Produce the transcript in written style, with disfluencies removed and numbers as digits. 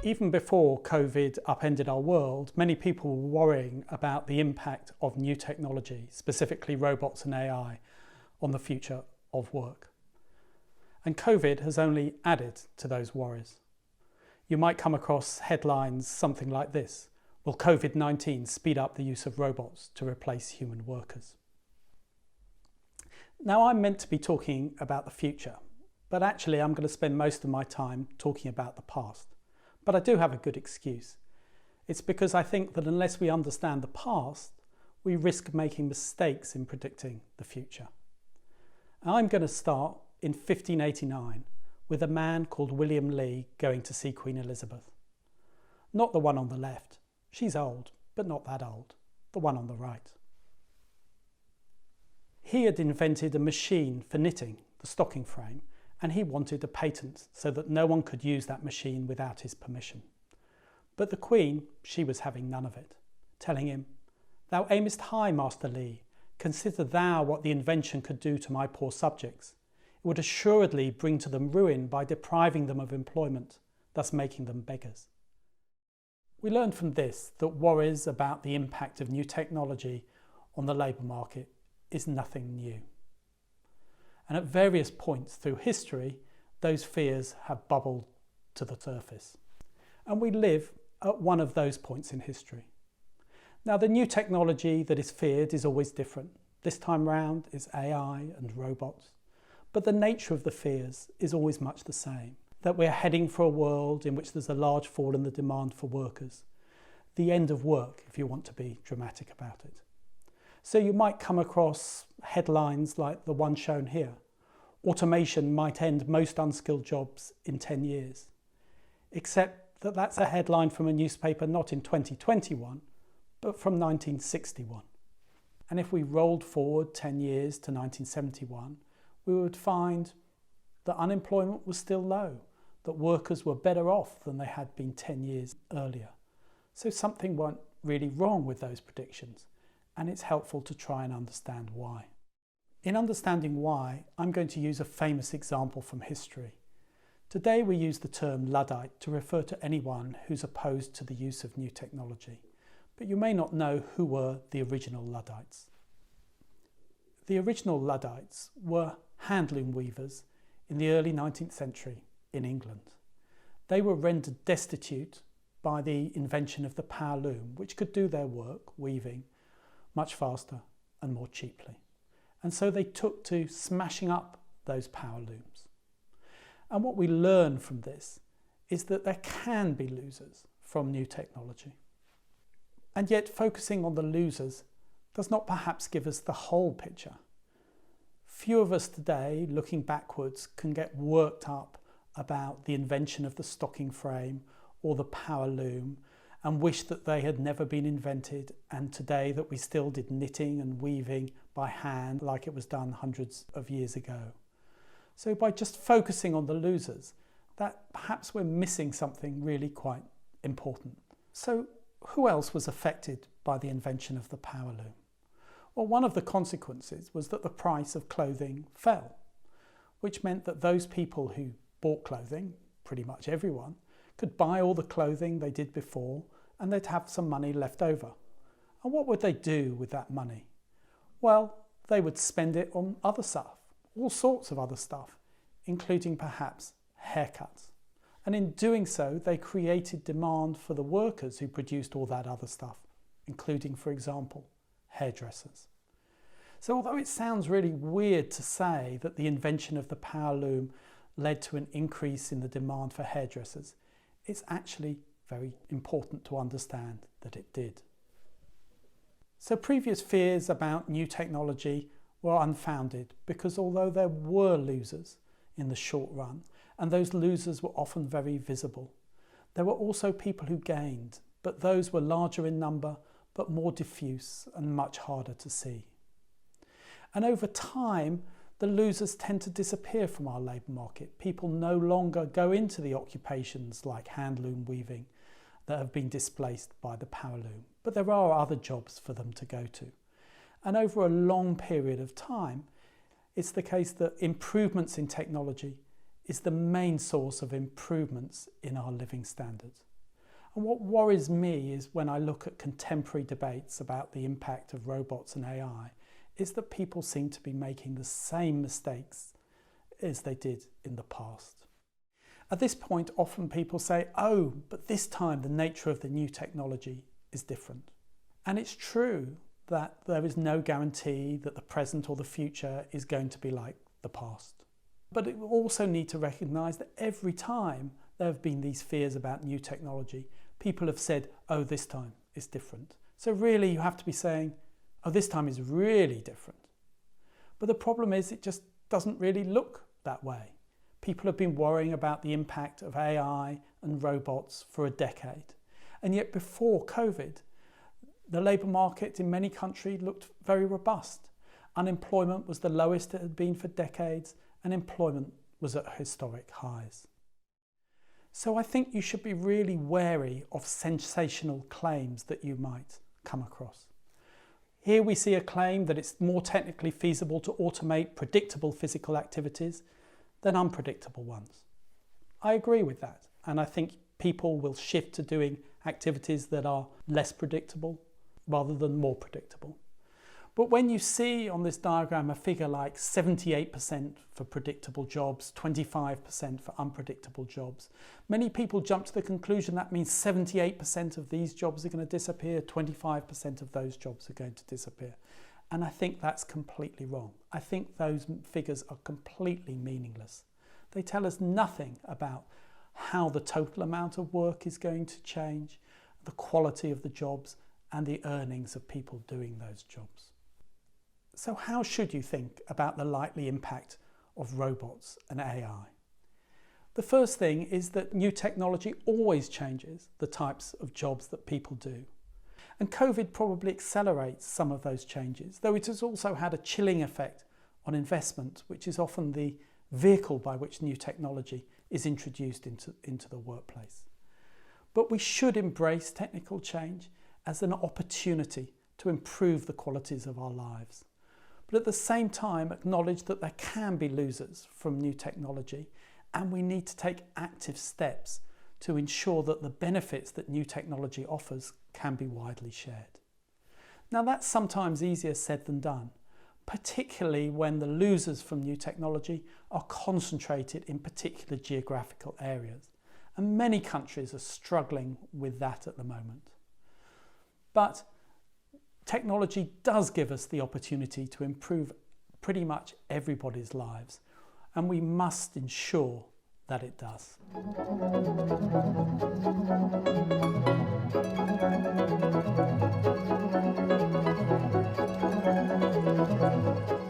Even before COVID upended our world, many people were worrying about the impact of new technology, specifically robots and AI, on the future of work. And COVID has only added to those worries. You might come across headlines something like this: will COVID-19 speed up the use of robots to replace human workers? Now, I'm meant to be talking about the future, but actually I'm going to spend most of my time talking about the past. But I do have a good excuse. It's because I think that unless we understand the past, we risk making mistakes in predicting the future. I'm going to start in 1589 with a man called William Lee going to see Queen Elizabeth. Not the one on the left. She's old, but not that old. The one on the right. He had invented a machine for knitting the stocking frame, and he wanted a patent so that no one could use that machine without his permission. But the Queen, she was having none of it, telling him, "Thou aimest high, Master Lee. Consider thou what the invention could do to my poor subjects. It would assuredly bring to them ruin by depriving them of employment, thus making them beggars." We learn from this that worries about the impact of new technology on the labour market is nothing new. And at various points through history, those fears have bubbled to the surface. And we live at one of those points in history. Now, the new technology that is feared is always different. This time round it's AI and robots. But the nature of the fears is always much the same, that we're heading for a world in which there's a large fall in the demand for workers. The end of work, if you want to be dramatic about it. So you might come across headlines like the one shown here. Automation might end most unskilled jobs in 10 years. Except that that's a headline from a newspaper not in 2021, but from 1961. And if we rolled forward 10 years to 1971, we would find that unemployment was still low, that workers were better off than they had been 10 years earlier. So something went really wrong with those predictions. And it's helpful to try and understand why. In understanding why, I'm going to use a famous example from history. Today we use the term Luddite to refer to anyone who's opposed to the use of new technology, but you may not know who were the original Luddites. The original Luddites were handloom weavers in the early 19th century in England. They were rendered destitute by the invention of the power loom, which could do their work, weaving, much faster and more cheaply. And so they took to smashing up those power looms. And what we learn from this is that there can be losers from new technology. And yet focusing on the losers does not perhaps give us the whole picture. Few of us today, looking backwards, can get worked up about the invention of the stocking frame or the power loom and wish that they had never been invented, and today that we still did knitting and weaving by hand like it was done hundreds of years ago. So by just focusing on the losers, that perhaps we're missing something really quite important. So who else was affected by the invention of the power loom? Well, one of the consequences was that the price of clothing fell, which meant that those people who bought clothing, pretty much everyone, could buy all the clothing they did before, and they'd have some money left over. And what would they do with that money? Well, they would spend it on other stuff, all sorts of other stuff, including perhaps haircuts. And in doing so, they created demand for the workers who produced all that other stuff, including, for example, hairdressers. So although it sounds really weird to say that the invention of the power loom led to an increase in the demand for hairdressers, it's actually very important to understand that it did. So previous fears about new technology were unfounded because although there were losers in the short run, and those losers were often very visible, there were also people who gained, but those were larger in number, but more diffuse and much harder to see. And over time, the losers tend to disappear from our labour market. People no longer go into the occupations like handloom weaving that have been displaced by the power loom. but there are other jobs for them to go to. And over a long period of time, it's the case that improvements in technology is the main source of improvements in our living standards. And what worries me is when I look at contemporary debates about the impact of robots and AI, is that people seem to be making the same mistakes as they did in the past. At this point, often people say, oh, but this time the nature of the new technology is different. And it's true that there is no guarantee that the present or the future is going to be like the past. But we also need to recognise that every time there have been these fears about new technology, people have said, oh, this time is different. So really you have to be saying, oh, this time is really different. But the problem is it just doesn't really look that way. People have been worrying about the impact of AI and robots for a decade. And yet before COVID, the labour market in many countries looked very robust. Unemployment was the lowest it had been for decades, and employment was at historic highs. So I think you should be really wary of sensational claims that you might come across. Here we see a claim that it's more technically feasible to automate predictable physical activities than unpredictable ones. I agree with that, and I think people will shift to doing activities that are less predictable rather than more predictable. But when you see on this diagram a figure like 78% for predictable jobs, 25% for unpredictable jobs, many people jump to the conclusion that means 78% of these jobs are going to disappear, 25% of those jobs are going to disappear. And I think that's completely wrong. I think those figures are completely meaningless. They tell us nothing about how the total amount of work is going to change, the quality of the jobs, and the earnings of people doing those jobs. So how should you think about the likely impact of robots and AI? The first thing is that new technology always changes the types of jobs that people do. And COVID probably accelerates some of those changes, though it has also had a chilling effect on investment, which is often the vehicle by which new technology is introduced into the workplace. But we should embrace technical change as an opportunity to improve the qualities of our lives. But at the same time, acknowledge that there can be losers from new technology, and we need to take active steps to ensure that the benefits that new technology offers can be widely shared. Now that's sometimes easier said than done, particularly when the losers from new technology are concentrated in particular geographical areas. And many countries are struggling with that at the moment. But technology does give us the opportunity to improve pretty much everybody's lives, and we must ensure that it does.